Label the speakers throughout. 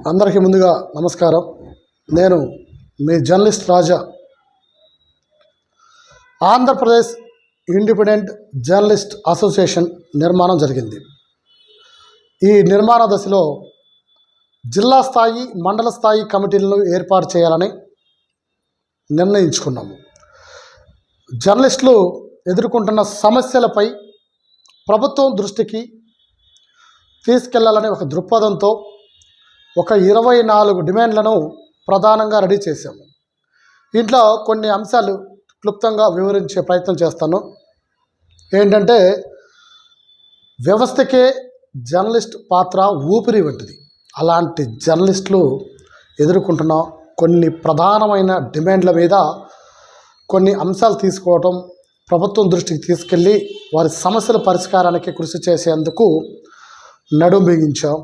Speaker 1: అందరికీ ముందుగా నమస్కారం. నేను మీ జర్నలిస్ట్ రాజా. ఆంధ్రప్రదేశ్ ఇండిపెండెంట్ జర్నలిస్ట్ అసోసియేషన్ నిర్మాణం జరిగింది. ఈ నిర్మాణ దశలో జిల్లా స్థాయి, మండల స్థాయి కమిటీలను ఏర్పాటు చేయాలని నిర్ణయించుకున్నాము. జర్నలిస్టులు ఎదుర్కొంటున్న సమస్యలపై ప్రభుత్వం దృష్టికి తీసుకెళ్లాలనే ఒక దృక్పథంతో ఒక 24 డిమాండ్లను ప్రధానంగా రెడీ చేశాము. ఇంట్లో కొన్ని అంశాలు క్లుప్తంగా వివరించే ప్రయత్నం చేస్తాను. ఏంటంటే, వ్యవస్థకే జర్నలిస్ట్ పాత్ర ఊపిరి వంటిది. అలాంటి జర్నలిస్టులు ఎదుర్కొంటున్న కొన్ని ప్రధానమైన డిమాండ్ల మీద కొన్ని అంశాలు తీసుకోవటం, ప్రభుత్వం దృష్టికి తీసుకెళ్ళి వారి సమస్యల పరిష్కారానికి కృషి చేసేందుకు నడుం బిగించాం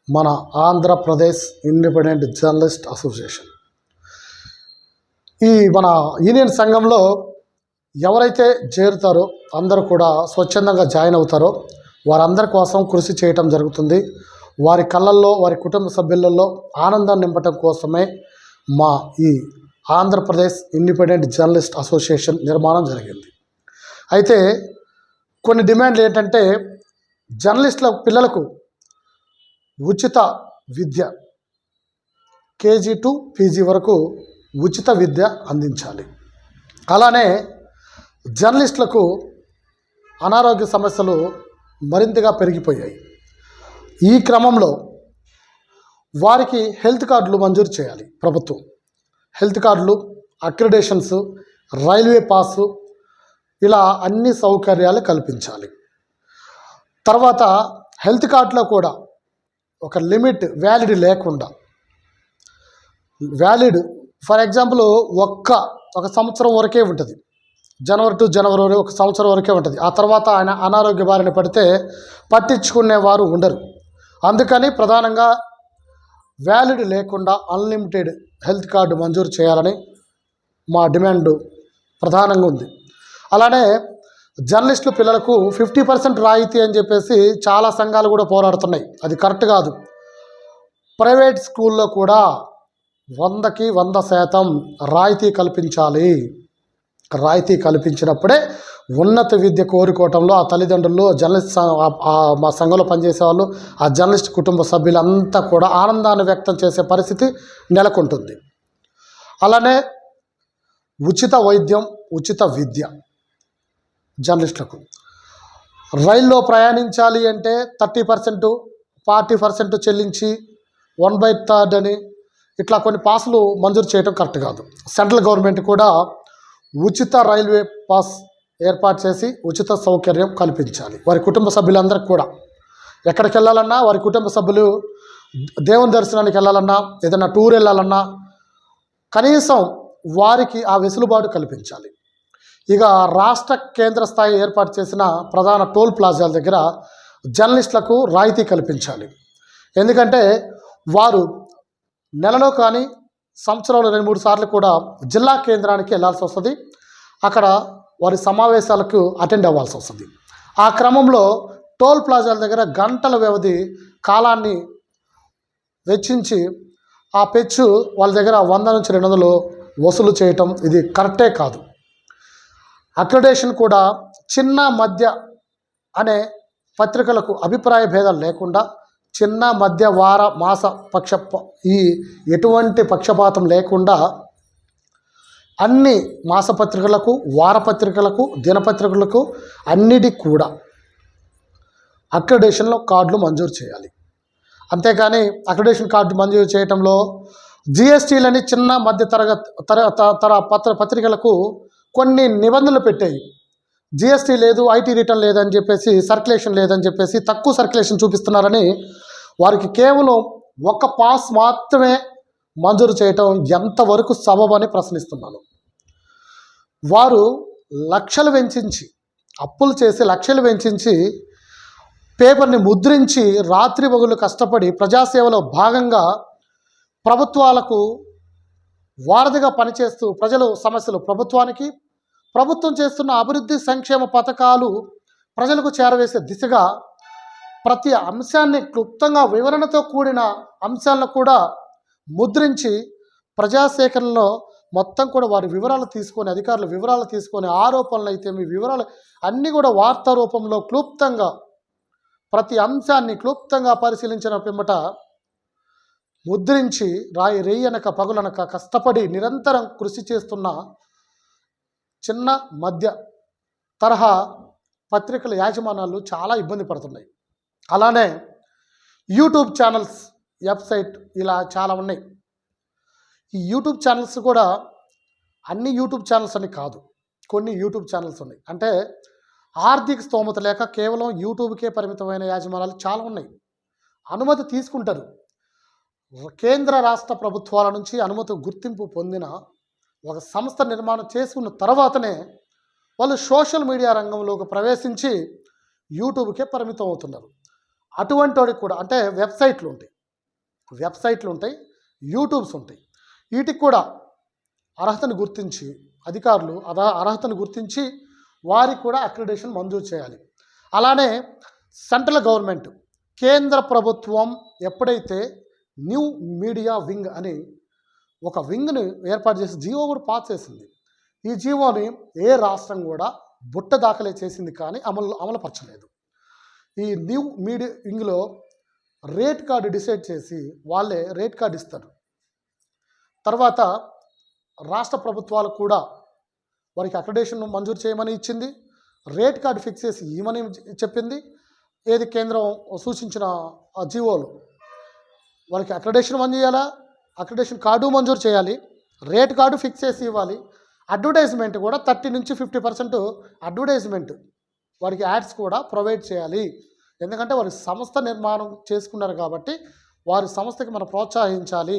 Speaker 1: మన ఆంధ్రప్రదేశ్ ఇండిపెండెంట్ జర్నలిస్ట్ అసోసియేషన్. ఈ మన యూనియన్ సంఘంలో ఎవరైతే చేరుతారో అందరూ కూడా స్వచ్ఛందంగా జాయిన్ అవుతారో వారందరి కోసం కృషి చేయటం జరుగుతుంది. వారి కళ్ళల్లో, వారి కుటుంబ సభ్యులలో ఆనందాన్ని నింపటం కోసమే మా ఈ ఆంధ్రప్రదేశ్ ఇండిపెండెంట్ జర్నలిస్ట్ అసోసియేషన్ నిర్మాణం జరిగింది. అయితే కొన్ని డిమాండ్లు ఏంటంటే, జర్నలిస్టుల పిల్లలకు ఉచిత విద్య, కేజీ టు పీజీ వరకు ఉచిత విద్య అందించాలి. అలానే జర్నలిస్టులకు అనారోగ్య సమస్యలు మరింతగా పెరిగిపోయాయి. ఈ క్రమంలో వారికి హెల్త్ కార్డులు మంజూరు చేయాలి ప్రభుత్వం. హెల్త్ కార్డులు, అక్రిడేషన్స్, రైల్వే పాసు, ఇలా అన్ని సౌకర్యాలు కల్పించాలి. తర్వాత హెల్త్ కార్డులో కూడా ఒక లిమిట్, వ్యాలిడ్ లేకుండా, వ్యాలిడ్ ఫర్ ఎగ్జాంపుల్ ఒక సంవత్సరం వరకే ఉంటుంది. జనవరి టు జనవరి ఒక సంవత్సరం వరకే ఉంటుంది. ఆ తర్వాత ఆయన అనారోగ్య బారిన పడితే పట్టించుకునేవారు ఉండరు. అందుకని ప్రధానంగా వ్యాలిడ్ లేకుండా అన్లిమిటెడ్ హెల్త్ కార్డు మంజూరు చేయాలని మా డిమాండ్ ప్రధానంగా ఉంది. అలానే జర్నలిస్టుల పిల్లలకు 50% రాయితీ అని చెప్పేసి చాలా సంఘాలు కూడా పోరాడుతున్నాయి. అది కరెక్ట్ కాదు. ప్రైవేట్ స్కూల్లో కూడా 100కి 100% రాయితీ కల్పించాలి. రాయితీ కల్పించినప్పుడే ఉన్నత విద్య కోరుకోవటంలో ఆ తల్లిదండ్రులు, జర్నలిస్ట్ మా సంఘంలో పనిచేసే వాళ్ళు, ఆ జర్నలిస్ట్ కుటుంబ సభ్యులంతా కూడా ఆనందాన్ని వ్యక్తం చేసే పరిస్థితి నెలకొంటుంది. అలానే ఉచిత వైద్యం, ఉచిత విద్య జర్నలిస్టులకు. రైల్లో ప్రయాణించాలి అంటే 30%, 40% చెల్లించి 1/3 అని ఇట్లా కొన్ని పాసులు మంజూరు చేయడం కరెక్ట్ కాదు. సెంట్రల్ గవర్నమెంట్ కూడా ఉచిత రైల్వే పాస్ ఏర్పాటు చేసి ఉచిత సౌకర్యం కల్పించాలి వారి కుటుంబ సభ్యులందరికీ కూడా. ఎక్కడికి వెళ్ళాలన్నా, వారి కుటుంబ సభ్యులు దేవుని దర్శనానికి వెళ్ళాలన్నా, ఏదైనా టూర్ వెళ్ళాలన్నా కనీసం వారికి ఆ వెసులుబాటు కల్పించాలి. ఇక రాష్ట్ర, కేంద్ర స్థాయి ఏర్పాటు చేసిన ప్రధాన టోల్ ప్లాజాల దగ్గర జర్నలిస్టులకు రాయితీ కల్పించాలి. ఎందుకంటే వారు నెలలో కానీ సంవత్సరంలో 2-3 సార్లు కూడా జిల్లా కేంద్రానికి వెళ్ళాల్సి వస్తుంది. అక్కడ వారి సమావేశాలకు అటెండ్ అవ్వాల్సి వస్తుంది. ఆ క్రమంలో టోల్ ప్లాజాల దగ్గర గంటల వ్యవధి కాలాన్ని వెచ్చించి ఆ పెచ్చు వాళ్ళ దగ్గర 100 నుంచి 200 వసూలు చేయటం ఇది కరెక్టే కాదు. అక్రిడేషన్ కూడా చిన్న, మధ్య అనే పత్రికలకు అభిప్రాయ భేదాలు లేకుండా చిన్న, మధ్య, వార, మాస ఎటువంటి పక్షపాతం లేకుండా అన్ని మాసపత్రికలకు, వారపత్రికలకు, దినపత్రికలకు అన్నిటికి కూడా అక్రిడేషన్లో కార్డులు మంజూరు చేయాలి. అంతేకాని అక్రిడేషన్ కార్డు మంజూరు చేయడంలో జిఎస్టీలని చిన్న, మధ్య పత్రికలకు కొన్ని నిబంధనలు పెట్టాయి. జిఎస్టీ లేదు, ఐటీ రిటర్న్ లేదని చెప్పేసి, సర్క్యులేషన్ లేదని చెప్పేసి తక్కువ సర్క్యులేషన్ చూపిస్తున్నారని వారికి కేవలం ఒక పాస్ మాత్రమే మంజూరు చేయటం ఎంతవరకు సబబని ప్రశ్నిస్తున్నాను. వారు లక్షలు వెచ్చించి, అప్పులు చేసి లక్షలు వెచ్చించి పేపర్ని ముద్రించి రాత్రి పగలు కష్టపడి ప్రజాసేవలో భాగంగా ప్రభుత్వాలకు వారధిగా పనిచేస్తూ ప్రజల సమస్యలు ప్రభుత్వానికి, ప్రభుత్వం చేస్తున్న అభివృద్ధి సంక్షేమ పథకాలు ప్రజలకు చేరవేసే దిశగా ప్రతి అంశాన్ని క్లుప్తంగా వివరణతో కూడిన అంశాలను కూడా ముద్రించి ప్రజాసేకరణలో మొత్తం కూడా వారి వివరాలు తీసుకొని, అధికారుల వివరాలు తీసుకొని, ఆరోపణలు అయితే మీ వివరాలు అన్నీ కూడా వార్తా రూపంలో క్లుప్తంగా ప్రతి అంశాన్ని క్లుప్తంగా పరిశీలించిన పిమ్మట ముద్రించి రేయనక పగులనక కష్టపడి నిరంతరం కృషి చేస్తున్న చిన్న మధ్య తరహా పత్రికల యాజమాన్యాలు చాలా ఇబ్బంది పడుతున్నాయి. అలానే యూట్యూబ్ ఛానల్స్, వెబ్సైట్ ఇలా చాలా ఉన్నాయి. ఈ యూట్యూబ్ ఛానల్స్ కూడా అన్ని యూట్యూబ్ ఛానల్స్ అని కాదు, కొన్ని యూట్యూబ్ ఛానల్స్ ఉన్నాయి. అంటే ఆర్థిక స్తోమత లేక కేవలం యూట్యూబ్కే పరిమితమైన యాజమాన్యాలు చాలా ఉన్నాయి. అనుమతి తీసుకుంటారు. కేంద్ర రాష్ట్ర ప్రభుత్వాల నుంచి అనుమతి గుర్తింపు పొందిన ఒక సంస్థ నిర్మాణం చేసుకున్న తర్వాతనే వాళ్ళు సోషల్ మీడియా రంగంలోకి ప్రవేశించి యూట్యూబ్కే పరిమితం అవుతున్నారు. అటువంటి వాడికి కూడా అంటే వెబ్సైట్లు ఉంటాయి, యూట్యూబ్స్ ఉంటాయి. వీటికి కూడా అర్హతను గుర్తించి అధికారులు అర్హతను గుర్తించి వారికి కూడా అక్రిడేషన్ మంజూరు చేయాలి. అలానే సెంట్రల్ గవర్నమెంట్, కేంద్ర ప్రభుత్వం ఎప్పుడైతే న్యూ మీడియా వింగ్ అని ఒక వింగ్ని ఏర్పాటు చేసి జీవో కూడా పాస్ చేసింది. ఈ జీవోని ఏ రాష్ట్రం కూడా బుట్ట దాఖలే చేసింది కానీ అమలుపరచలేదు. ఈ న్యూ మీడియా వింగ్లో రేట్ కార్డు డిసైడ్ చేసి వాళ్ళే రేట్ కార్డు ఇస్తారు. తర్వాత రాష్ట్ర ప్రభుత్వాలు కూడా వారికి అక్రిడేషన్ మంజూరు చేయమని ఇచ్చింది, రేట్ కార్డు ఫిక్స్ చేసి ఇవ్వమని చెప్పింది. ఏది కేంద్రం సూచించిన జీవోలు వారికి అక్రిడేషన్ మంజూరు చేయాలా, అక్రిడేషన్ కార్డు మంజూరు చేయాలి, రేట్ కార్డు ఫిక్స్ చేసి ఇవ్వాలి. అడ్వర్టైజ్మెంట్ కూడా 30 నుంచి 50% అడ్వర్టైజ్మెంట్ వారికి యాడ్స్ కూడా ప్రొవైడ్ చేయాలి. ఎందుకంటే వారి సంస్థ నిర్మాణం చేసుకున్నారు కాబట్టి వారి సంస్థకి మనం ప్రోత్సహించాలి.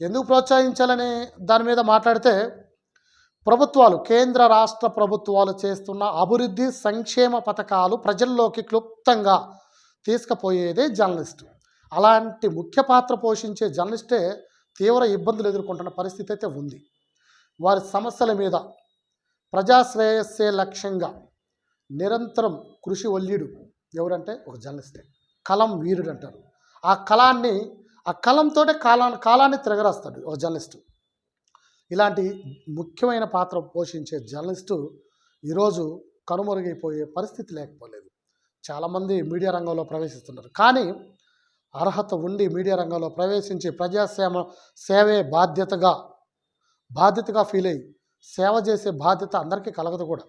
Speaker 1: ఎందుకు ప్రోత్సహించాలని దాని మీద మాట్లాడితే ప్రభుత్వాలు, కేంద్ర రాష్ట్ర ప్రభుత్వాలు చేస్తున్న అభివృద్ధి సంక్షేమ పథకాలు ప్రజల్లోకి క్లుప్తంగా తీసుకుపోయేదే జర్నలిస్టు. అలాంటి ముఖ్య పాత్ర పోషించే జర్నలిస్టే తీవ్ర ఇబ్బందులు ఎదుర్కొంటున్న పరిస్థితి అయితే ఉంది. వారి సమస్యల మీద ప్రజాశ్రేయస్సే లక్ష్యంగా నిరంతరం కృషి వల్లీడు ఎవరంటే ఒక జర్నలిస్టే. కలం వీరుడు అంటారు. ఆ కలంతో కాలాన్ని తిరగరాస్తాడు ఒక జర్నలిస్టు. ఇలాంటి ముఖ్యమైన పాత్ర పోషించే జర్నలిస్టు ఈరోజు కనుమరుగైపోయే పరిస్థితి లేకపోలేదు. చాలామంది మీడియా రంగంలో ప్రవేశిస్తున్నారు. కానీ అర్హత ఉండి మీడియా రంగంలో ప్రవేశించి సేవే బాధ్యతగా ఫీల్ అయ్యి సేవ చేసే బాధ్యత అందరికీ కలగదు కూడా.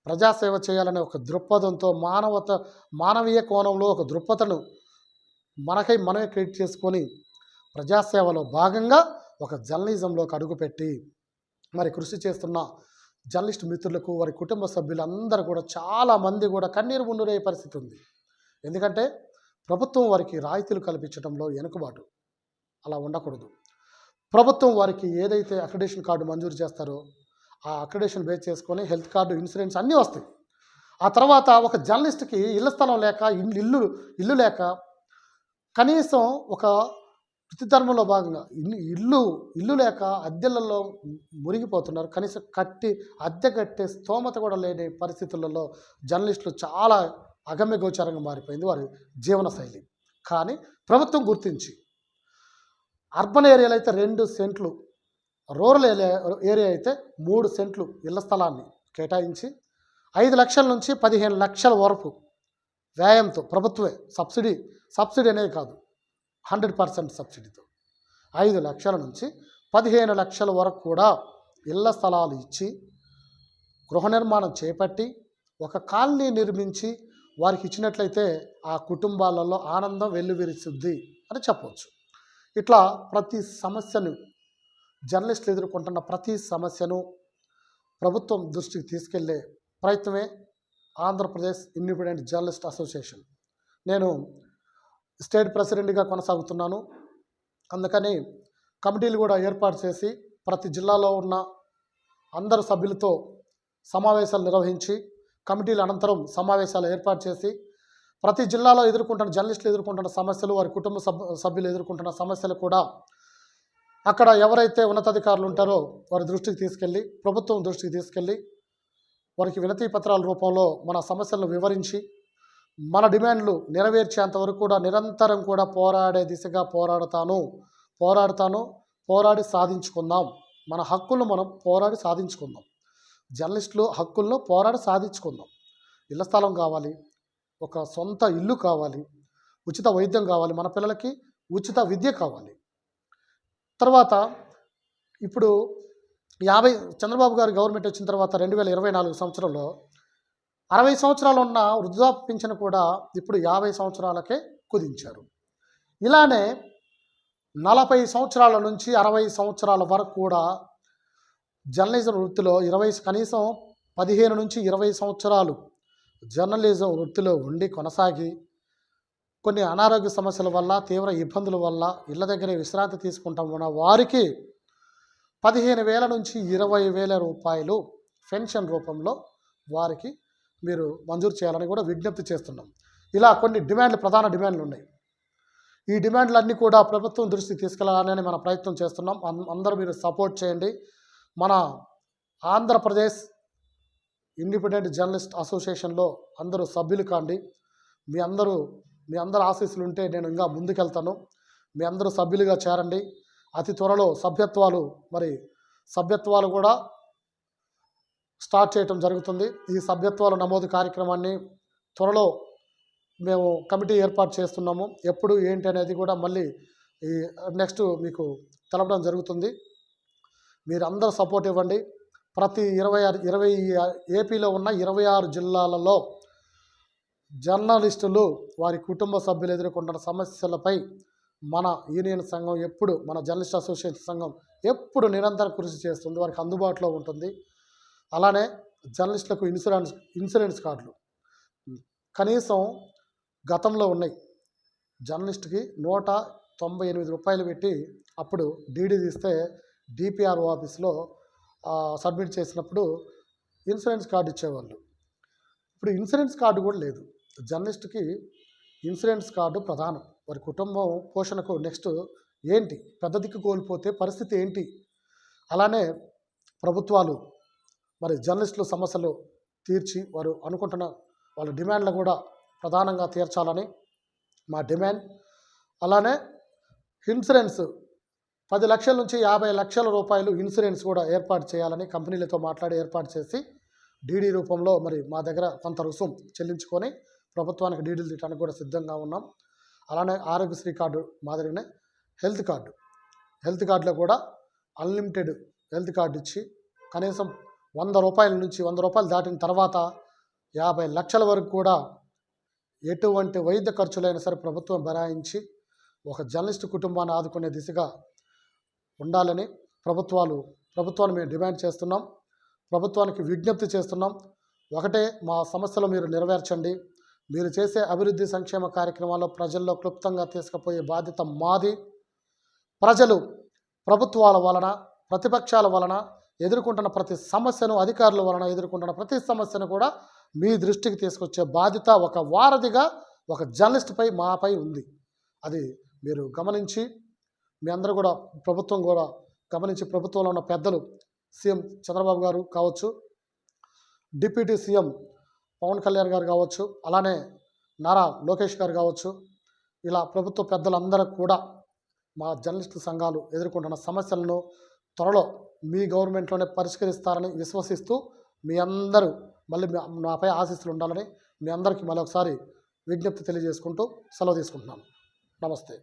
Speaker 1: ప్రజాసేవ చేయాలనే ఒక దృక్పథంతో మానవీయ కోణంలో ఒక దృక్పథను మనమే క్రియేట్ చేసుకొని ప్రజాసేవలో భాగంగా ఒక జర్నలిజంలోకి అడుగుపెట్టి మరి కృషి చేస్తున్న జర్నలిస్ట్ మిత్రులకు, వారి కుటుంబ సభ్యులందరూ కూడా చాలామంది కూడా కన్నీరు మున్నీరయ్యే పరిస్థితి ఉంది. ఎందుకంటే ప్రభుత్వం వారికి రాయితీలు కల్పించడంలో వెనుకబాటు. అలా ఉండకూడదు. ప్రభుత్వం వారికి ఏదైతే అక్రిడేషన్ కార్డు మంజూరు చేస్తారో ఆ అక్రిడేషన్ బేస్ చేసుకొని హెల్త్ కార్డు, ఇన్సూరెన్స్ అన్నీ వస్తాయి. ఆ తర్వాత ఒక జర్నలిస్ట్కి ఇళ్ల స్థలం లేక, ఇల్లు లేక కనీసం ఒక వృత్తి ధర్మంలో భాగంగా ఇల్లు లేక అద్దెలలో మునిగిపోతున్నారు. కనీసం అద్దె కట్టే స్తోమత కూడా లేని పరిస్థితులలో జర్నలిస్టులు చాలా అగమ్యగోచారంగా మారిపోయింది వారి జీవన శైలి. కానీ ప్రభుత్వం గుర్తించి అర్బన్ ఏరియాలో అయితే 2 సెంట్లు, రూరల్ ఏరియా అయితే 3 సెంట్లు ఇళ్ల స్థలాన్ని కేటాయించి 5 లక్షల నుంచి 15 లక్షల వరకు వ్యయంతో ప్రభుత్వమే సబ్సిడీ అనేది కాదు, 100% సబ్సిడీతో 5 లక్షల నుంచి 15 లక్షల వరకు కూడా ఇళ్ల స్థలాలు ఇచ్చి గృహ నిర్మాణం చేపట్టి ఒక కాలనీ నిర్మించి వారికి ఇచ్చినట్లయితే ఆ కుటుంబాలలో ఆనందం వెల్లువిరుస్తుంది అని చెప్పవచ్చు. ఇట్లా ప్రతి సమస్యను జర్నలిస్టులు ఎదుర్కొంటున్న ప్రతి సమస్యను ప్రభుత్వం దృష్టికి తీసుకెళ్లే ప్రయత్నమే ఆంధ్రప్రదేశ్ ఇండిపెండెంట్ జర్నలిస్ట్ అసోసియేషన్. నేను స్టేట్ ప్రెసిడెంట్గా కొనసాగుతున్నాను. అందుకని కమిటీలు కూడా ఏర్పాటు చేసి ప్రతి జిల్లాలో ఉన్న అందరు సభ్యులతో సమావేశాలు నిర్వహించి కమిటీల అనంతరం సమావేశాలు ఏర్పాటు చేసి ప్రతి జిల్లాలో జర్నలిస్టులు ఎదుర్కొంటున్న సమస్యలు, వారి కుటుంబ సభ్యులు ఎదుర్కొంటున్న సమస్యలు కూడా అక్కడ ఎవరైతే ఉన్నతాధికారులు ఉంటారో వారి దృష్టికి తీసుకెళ్ళి, ప్రభుత్వం దృష్టికి తీసుకెళ్ళి వారికి వినతి పత్రాల రూపంలో మన సమస్యలను వివరించి మన డిమాండ్లు నెరవేర్చేంత వరకు కూడా నిరంతరం కూడా పోరాడే దిశగా పోరాడుతాను, పోరాడి సాధించుకుందాం. మన హక్కులను మనం పోరాడి సాధించుకుందాం. జర్నలిస్టులు హక్కులను పోరాడి సాధించుకుందాం. ఇళ్ల స్థలం కావాలి, ఒక సొంత ఇల్లు కావాలి, ఉచిత వైద్యం కావాలి, మన పిల్లలకి ఉచిత విద్య కావాలి. తర్వాత ఇప్పుడు చంద్రబాబు గారు గవర్నమెంట్ వచ్చిన తర్వాత 2024 సంవత్సరంలో 60 సంవత్సరాలు ఉన్న వృద్ధాప్య పింఛను కూడా ఇప్పుడు 50 సంవత్సరాలకే కుదించారు. ఇలానే 40 సంవత్సరాల నుంచి 60 సంవత్సరాల వరకు కూడా జర్నలిజం వృత్తిలో కనీసం 15 నుంచి 20 సంవత్సరాలు జర్నలిజం వృత్తిలో ఉండి కొనసాగి కొన్ని అనారోగ్య సమస్యల వల్ల, తీవ్ర ఇబ్బందుల వల్ల ఇళ్ళ దగ్గరే విశ్రాంతి తీసుకుంటాం ఉన్న వారికి 15,000 నుంచి 20,000 రూపాయలు పెన్షన్ రూపంలో వారికి మీరు మంజూరు చేయాలని కూడా విజ్ఞప్తి చేస్తున్నాం. ఇలా కొన్ని ప్రధాన డిమాండ్లు ఉన్నాయి. ఈ డిమాండ్లన్నీ కూడా ప్రభుత్వం దృష్టికి తీసుకెళ్లాలని మన ప్రయత్నం చేస్తున్నాం. అందరూ మీరు సపోర్ట్ చేయండి. మన ఆంధ్రప్రదేశ్ ఇండిపెండెంట్ జర్నలిస్ట్ అసోసియేషన్లో అందరూ సభ్యులు కాండి. మీ అందరు ఆశీస్సులు ఉంటే నేను ఇంకా ముందుకెళ్తాను. మీ అందరూ సభ్యులుగా చేరండి. అతి త్వరలో సభ్యత్వాలు కూడా స్టార్ట్ చేయటం జరుగుతుంది. ఈ సభ్యత్వాల నమోదు కార్యక్రమాన్ని త్వరలో మేము కమిటీ ఏర్పాటు చేస్తున్నాము. ఎప్పుడు ఏంటి అనేది కూడా మళ్ళీ ఈ నెక్స్ట్ మీకు తెలపడం జరుగుతుంది. మీరు అందరూ సపోర్ట్ ఇవ్వండి. ప్రతి 20 ఏపీలో ఉన్న 26 జిల్లాలలో జర్నలిస్టులు వారి కుటుంబ సభ్యులు ఎదుర్కొంటున్న సమస్యలపై మన యూనియన్ సంఘం మన జర్నలిస్ట్ అసోసియేషన్ సంఘం ఎప్పుడు నిరంతరం కృషి చేస్తుంది. వారికి అందుబాటులో ఉంటుంది. అలానే జర్నలిస్టులకు ఇన్సూరెన్స్ కార్డులు కనీసం గతంలో ఉన్నాయి. జర్నలిస్ట్కి 198 రూపాయలు పెట్టి అప్పుడు డీడీ తీస్తే డిపిఆర్ఓ ఆఫీస్లో సబ్మిట్ చేసినప్పుడు ఇన్సూరెన్స్ కార్డు ఇచ్చేవాళ్ళు. ఇప్పుడు ఇన్సూరెన్స్ కార్డు కూడా లేదు. జర్నలిస్ట్కి ఇన్సూరెన్స్ కార్డు ప్రధానం. వారి కుటుంబం పోషణకు నెక్స్ట్ ఏంటి, పెద్ద దిక్కు కోల్పోతే పరిస్థితి ఏంటి? అలానే ప్రభుత్వాలు జర్నలిస్టుల సమస్యలు తీర్చి వారు అనుకుంటున్న వాళ్ళ డిమాండ్లు కూడా ప్రధానంగా తీర్చాలని మా డిమాండ్. అలానే ఇన్సూరెన్స్ 10 లక్షల నుంచి 50 లక్షల రూపాయలు ఇన్సూరెన్స్ కూడా ఏర్పాటు చేయాలని కంపెనీలతో మాట్లాడి ఏర్పాటు చేసి డీడీ రూపంలో మా దగ్గర కొంత రుసుం చెల్లించుకొని ప్రభుత్వానికి డీడీలు తీయడానికి కూడా సిద్ధంగా ఉన్నాం. అలానే ఆరోగ్యశ్రీ కార్డు మాదిరిగానే హెల్త్ కార్డులో కూడా అన్లిమిటెడ్ హెల్త్ కార్డు ఇచ్చి కనీసం 100 రూపాయల నుంచి 100 రూపాయలు దాటిన తర్వాత 50 లక్షల వరకు కూడా ఎటువంటి వైద్య ఖర్చులైనా సరే ప్రభుత్వం భరాయించి ఒక జర్నలిస్ట్ కుటుంబాన్ని ఆదుకునే దిశగా ఉండాలని ప్రభుత్వాన్ని మేము డిమాండ్ చేస్తున్నాం. ప్రభుత్వానికి విజ్ఞప్తి చేస్తున్నాం. ఒకటే, మా సమస్యలు మీరు నెరవేర్చండి. మీరు చేసే అభివృద్ధి సంక్షేమ కార్యక్రమాల్లో ప్రజల్లో క్లుప్తంగా తీసుకుపోయే బాధ్యత మాది. ప్రజలు ప్రభుత్వాల వలన, ప్రతిపక్షాల వలన ఎదుర్కొంటున్న ప్రతి సమస్యను, అధికారుల వలన ఎదుర్కొంటున్న ప్రతి సమస్యను కూడా మీ దృష్టికి తీసుకొచ్చే బాధ్యత ఒక వారధిగా ఒక జర్నలిస్ట్పై మాపై ఉంది. అది మీరు గమనించి మీ అందరూ కూడా ప్రభుత్వం కూడా గమనించి ప్రభుత్వంలో ఉన్న పెద్దలు సీఎం చంద్రబాబు గారు కావచ్చు, డిప్యూటీ సీఎం పవన్ కళ్యాణ్ గారు కావచ్చు, అలానే నారా లోకేష్ గారు కావచ్చు, ఇలా ప్రభుత్వ పెద్దలందరూ కూడా మా జర్నలిస్టు సంఘాలు ఎదుర్కొంటున్న సమస్యలను త్వరలో మీ గవర్నమెంట్లోనే పరిష్కరిస్తారని విశ్వసిస్తూ మీ అందరూ మళ్ళీ నాపై ఆశీస్సులు ఉండాలని మీ అందరికీ మరొకసారి విజ్ఞప్తి తెలియజేసుకుంటూ సెలవు తీసుకుంటున్నాను. నమస్తే.